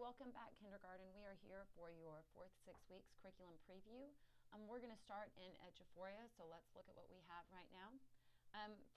welcome back, kindergarten. We are here for your fourth 6 weeks curriculum preview. We're going to start in Eduphoria, so let's look at what we have right now.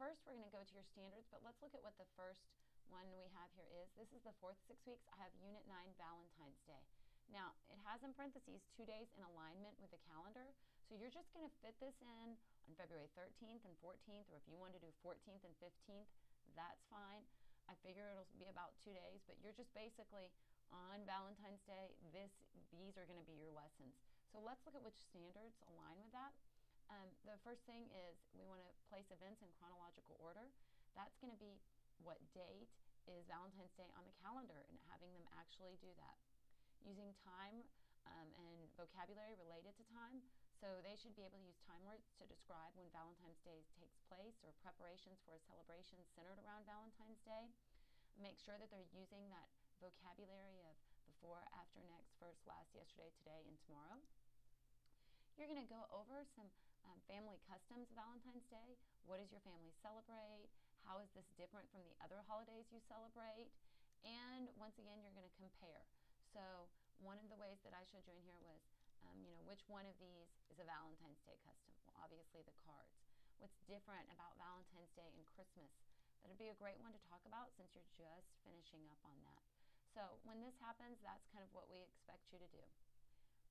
First, we're going to go to your standards, but let's look at what the first one we have here is. This is the fourth 6 weeks. I have Unit 9, Valentine's Day. Now, it has in parentheses 2 days in alignment with the calendar, so you're just going to fit this in on February 13th and 14th, or if you want to do 14th and 15th, that's fine. I figure it'll be about 2 days, but you're just basically on Valentine's Day, these are going to be your lessons. So let's look at which standards align with that. The first thing is we want to place events in chronological order. That's going to be what date is Valentine's Day on the calendar and having them actually do that. Using time and vocabulary related to time. So they should be able to use time words to describe when Valentine's Day takes place or preparations for a celebration centered around Valentine's Day. Make sure that they're using that vocabulary of before, after, next, first, last, yesterday, today, and tomorrow. You're going to go over some family customs of Valentine's Day. What does your family celebrate? How is this different from the other holidays you celebrate? And once again, you're going to compare. So one of the ways that I showed you in here was, which one of these is a Valentine's Day custom? Well, obviously the cards. What's different about Valentine's Day and Christmas? That would be a great one to talk about since you're just finishing up on that. So when this happens, that's kind of what we expect you to do.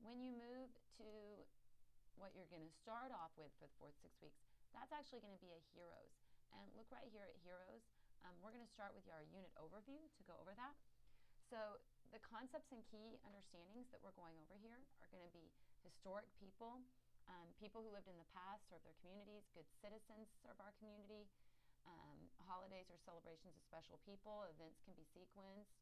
When you move to what you're going to start off with for the fourth 6 weeks, that's actually going to be a heroes. And look right here at heroes. We're going to start with our unit overview to go over that. So the concepts and key understandings that we're going over here are going to be historic people, people who lived in the past, serve their communities, good citizens, serve our community, holidays or celebrations of special people, events can be sequenced.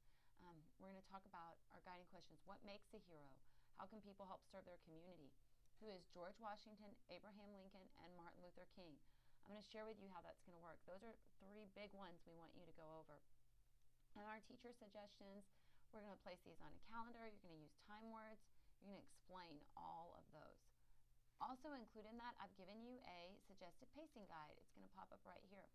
We're going to talk about our guiding questions. What makes a hero? How can people help serve their community? Who is George Washington, Abraham Lincoln, and Martin Luther King? I'm going to share with you how that's going to work. Those are 3 big ones we want you to go over. And our teacher suggestions, we're going to place these on a calendar. You're going to use time words. You're going to explain all of those. Also included in that, I've given you a suggested pacing guide. It's going to pop up right here.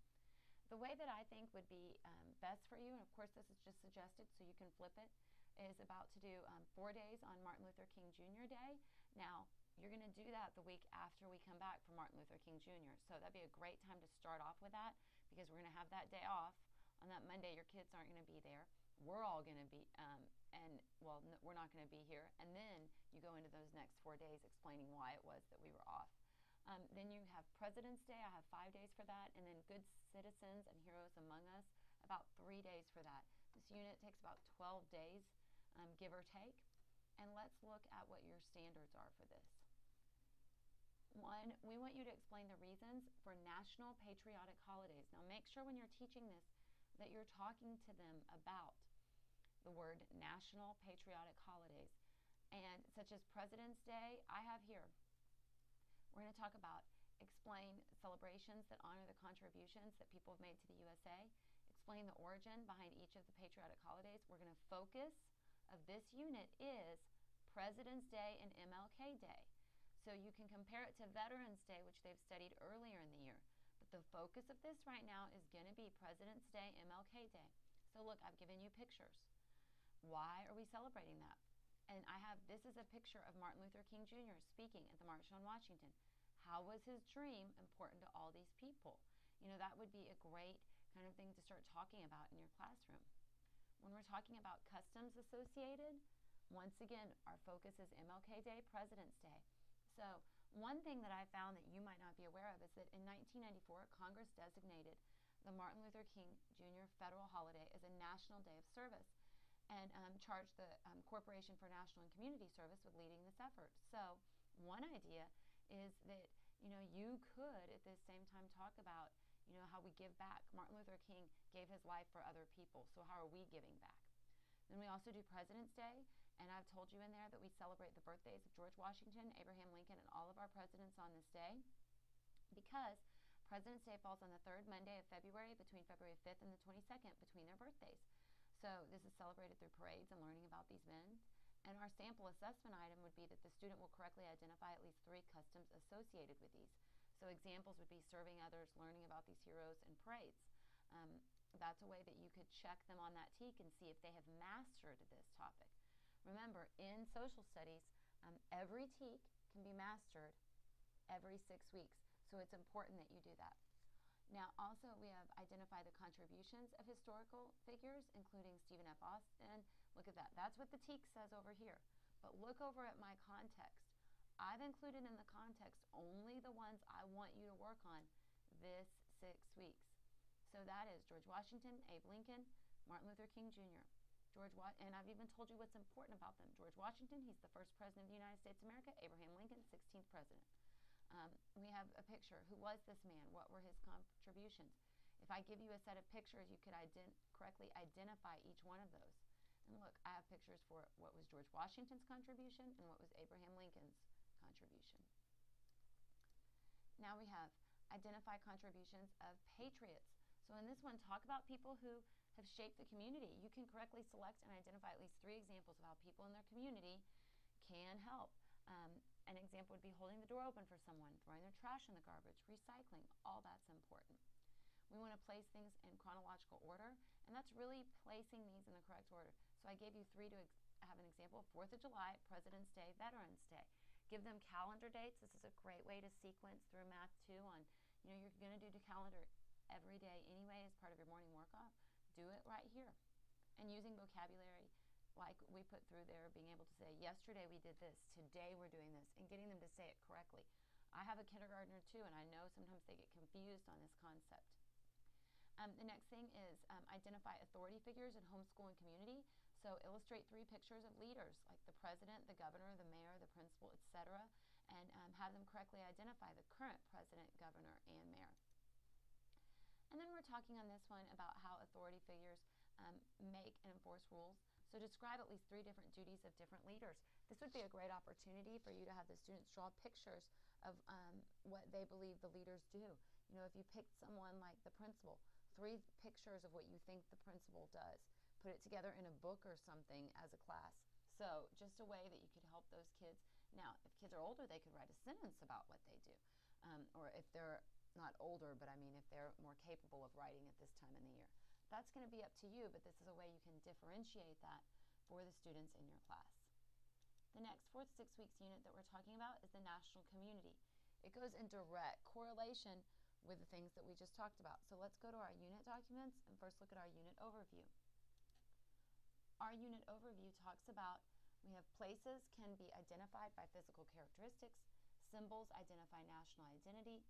The way that I think would be best for you, and of course this is just suggested so you can flip it, is about to do 4 days on Martin Luther King Jr. Day. Now, you're going to do that the week after we come back from Martin Luther King Jr. So that'd be a great time to start off with that because we're going to have that day off. On that Monday, your kids aren't going to be there. We're all going to be, we're not going to be here. And then you go into those next 4 days explaining why it was that we were off. Then you have President's Day. I have 5 days for that. And then Good Citizens and Heroes Among Us, about 3 days for that. This unit takes about 12 days, give or take. And let's look at what your standards are for this. 1, we want you to explain the reasons for national patriotic holidays. Now make sure when you're teaching this that you're talking to them about the word national patriotic holidays. And such as President's Day, I have here. We're going to talk about explain celebrations that honor the contributions that people have made to the USA. Explain the origin behind each of the patriotic holidays. We're going to focus of this unit is President's Day and MLK Day. So you can compare it to Veterans Day, which they've studied earlier in the year. But the focus of this right now is going to be President's Day, MLK Day. So look, I've given you pictures. Why are we celebrating that? And this is a picture of Martin Luther King Jr. speaking at the March on Washington. How was his dream important to all these people? That would be a great kind of thing to start talking about in your classroom. When we're talking about customs associated, once again, our focus is MLK Day, President's Day. So one thing that I found that you might not be aware of is that in 1994, Congress designated the Martin Luther King Jr. federal holiday as a national day of service and charged the Corporation for National and Community Service with leading this effort. So one idea is that, you could at this same time talk about, how we give back. Martin Luther King gave his life for other people, so how are we giving back? Then we also do President's Day, and I've told you in there that we celebrate the birthdays of George Washington, Abraham Lincoln, and all of our presidents on this day because President's Day falls on the 3rd Monday of February between February 5th and the 22nd between their birthdays. So this is celebrated through parades and learning about these men. And our sample assessment item would be that the student will correctly identify at least 3 customs associated with these. So examples would be serving others, learning about these heroes, and parades. That's a way that you could check them on that TEK and see if they have mastered this topic. Remember, in social studies, every TEK can be mastered every 6 weeks. So it's important that you do that. Now, also, we have identify the contributions of historical figures, including Stephen F. Austin. Look at that. That's what the TEK says over here. But look over at my context. I've included in the context only the ones I want you to work on this 6 weeks. So that is George Washington, Abe Lincoln, Martin Luther King Jr., and I've even told you what's important about them. George Washington, he's the first president of the United States of America. Abraham Lincoln, 16th president. We have a picture. Who was this man? What were his contributions? If I give you a set of pictures, you could correctly identify each one of those. And look, I have pictures for what was George Washington's contribution and what was Abraham Lincoln's contribution. Now we have identify contributions of patriots. So in this one, talk about people who have shaped the community. You can correctly select and identify at least 3 examples of how people in their community can help. An example would be holding the door open for someone, throwing their trash in the garbage, recycling. All that's important. We want to place things in chronological order, and that's really placing these in the correct order. So I gave you 3 to have an example. 4th of July, President's Day, Veterans Day. Give them calendar dates. This is a great way to sequence through Math 2 on, you're going to do the calendar every day anyway as part of your morning workout. Do it right here. And using vocabulary like we put through there, being able to say, yesterday we did this, today we're doing this, and getting them to say it correctly. I have a kindergartner too, and I know sometimes they get confused on this concept. The next thing is identify authority figures in homeschool and community. So illustrate 3 pictures of leaders, like the president, the governor, the mayor, the principal, etc., and have them correctly identify the current president, governor, and mayor. And then we're talking on this one about how authority figures make and enforce rules. So describe at least 3 different duties of different leaders. This would be a great opportunity for you to have the students draw pictures of what they believe the leaders do. If you picked someone like the principal, 3 pictures of what you think the principal does. Put it together in a book or something as a class. So just a way that you could help those kids. Now, if kids are older, they could write a sentence about what they do. Or if they're not older, but if they're more capable of writing at this time in the year. That's going to be up to you, but this is a way you can differentiate that for the students in your class. The next 4th 6 weeks unit that we're talking about is the national community. It goes in direct correlation with the things that we just talked about. So let's go to our unit documents and first look at our unit overview. Our unit overview talks about we have places can be identified by physical characteristics, symbols identify national identity,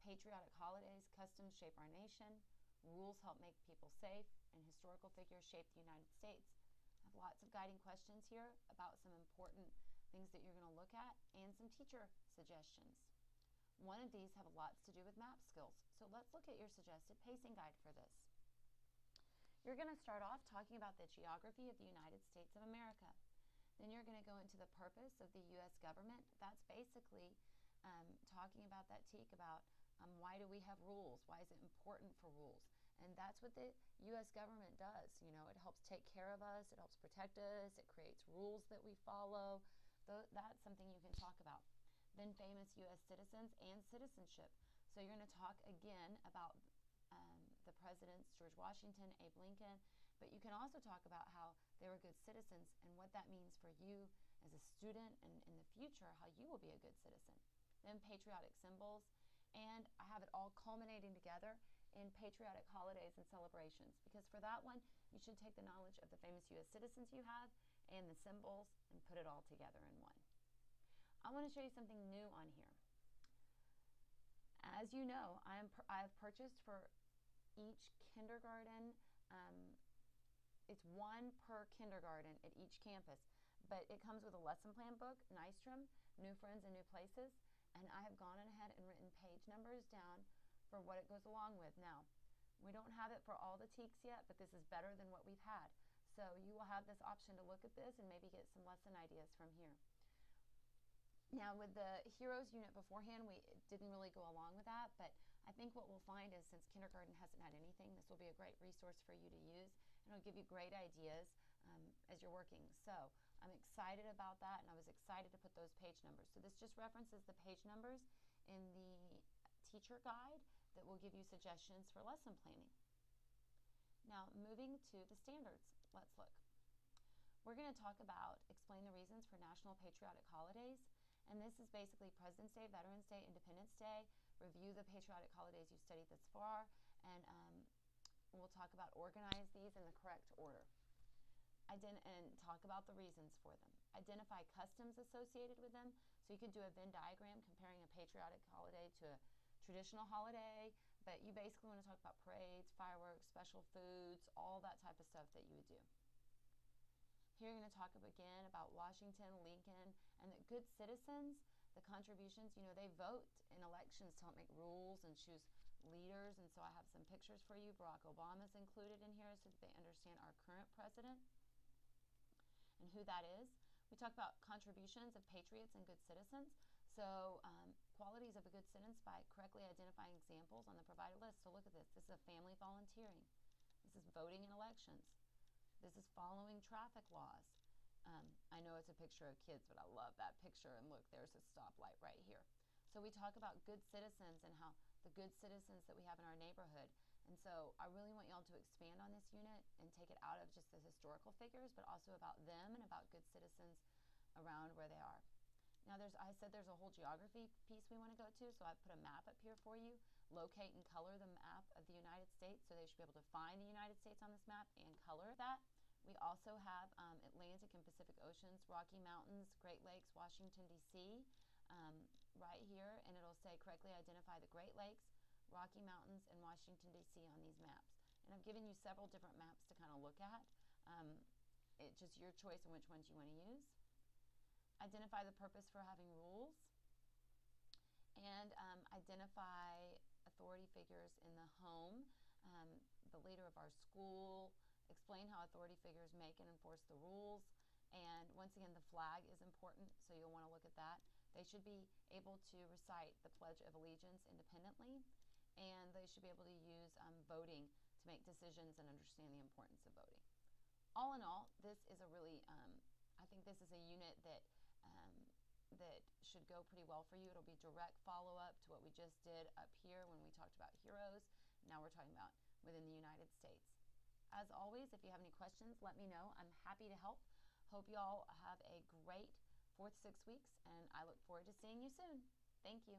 patriotic holidays, customs shape our nation, rules help make people safe, and historical figures shape the United States. I have lots of guiding questions here about some important things that you're going to look at and some teacher suggestions. One of these have lots to do with map skills, so let's look at your suggested pacing guide for this. You're going to start off talking about the geography of the United States of America. Then you're going to go into the purpose of the U.S. government. That's basically talking about that TEK about why do we have rules? Why is it important for rules? And that's what the U.S. government does. It helps take care of us. It helps protect us. It creates rules that we follow. That's something you can talk about. Then famous U.S. citizens and citizenship. So you're going to talk again about the presidents, George Washington, Abe Lincoln, but you can also talk about how they were good citizens and what that means for you as a student and in the future, how you will be a good citizen. Then patriotic symbols, and I have it all culminating together in patriotic holidays and celebrations, because for that one, you should take the knowledge of the famous U.S. citizens you have and the symbols and put it all together in one. I want to show you something new on here. As you know, I've purchased for each kindergarten, it's 1 per kindergarten at each campus, but it comes with a lesson plan book, Nystrom, New Friends and New Places, and I have gone ahead and written page numbers down for what it goes along with. Now, we don't have it for all the TEKs yet, but this is better than what we've had. So you will have this option to look at this and maybe get some lesson ideas from here. Now, with the Heroes unit beforehand, we didn't really go along with that, but I think what we'll find is since kindergarten hasn't had anything, this will be a great resource for you to use, and it'll give you great ideas as you're working. So I'm excited about that, and I was excited to put those page numbers. So this just references the page numbers in the teacher guide that will give you suggestions for lesson planning. Now, moving to the standards, let's look. We're we're going to talk about explain the reasons for national patriotic holidays. And this is basically President's Day, Veterans Day, Independence Day. Review the patriotic holidays you've studied thus far, and we'll talk about organize these in the correct order. And talk about the reasons for them. Identify customs associated with them. So you could do a Venn diagram comparing a patriotic holiday to a traditional holiday, but you basically want to talk about parades, fireworks, special foods, all that type of stuff that you would do. Here you're going to talk again about Washington, Lincoln, and the good citizens, the contributions. You know, they vote in elections to help make rules and choose leaders, and so I have some pictures for you. Barack Obama's included in here so that they understand our current president and who that is. We talk about contributions of patriots and good citizens. So qualities of a good citizen by correctly identifying examples on the provided list. So look at this. This is a family volunteering. This is voting in elections. This is following traffic laws. I know it's a picture of kids, but I love that picture. And look, there's a stoplight right here. So we talk about good citizens and how the good citizens that we have in our neighborhood. And so I really want y'all to expand on this unit and take it out of just the historical figures, but also about them and about good citizens around where they are. Now I said there's a whole geography piece we want to go to, so I've put a map up here for you. Locate and color the map of the United States, so they should be able to find the United States on this map and color that. We also have Atlantic and Pacific Oceans, Rocky Mountains, Great Lakes, Washington, D.C. Right here, and it'll say correctly identify the Great Lakes, Rocky Mountains, and Washington, D.C. on these maps. And I've given you several different maps to kind of look at. It's just your choice on which ones you want to use. Identify the purpose for having rules. And identify authority figures in the home, the leader of our school. Explain how authority figures make and enforce the rules. And once again, the flag is important, so you'll want to look at that. They should be able to recite the Pledge of Allegiance independently, and they should be able to use voting to make decisions and understand the importance of voting. All in all, this is a really, I think this is a unit that that should go pretty well for you. It'll be direct follow-up to what we just did up here when we talked about heroes. Now we're talking about within the United States. As always, if you have any questions, let me know. I'm happy to help. Hope you all have a great 4th 6 weeks, and I look forward to seeing you soon. Thank you.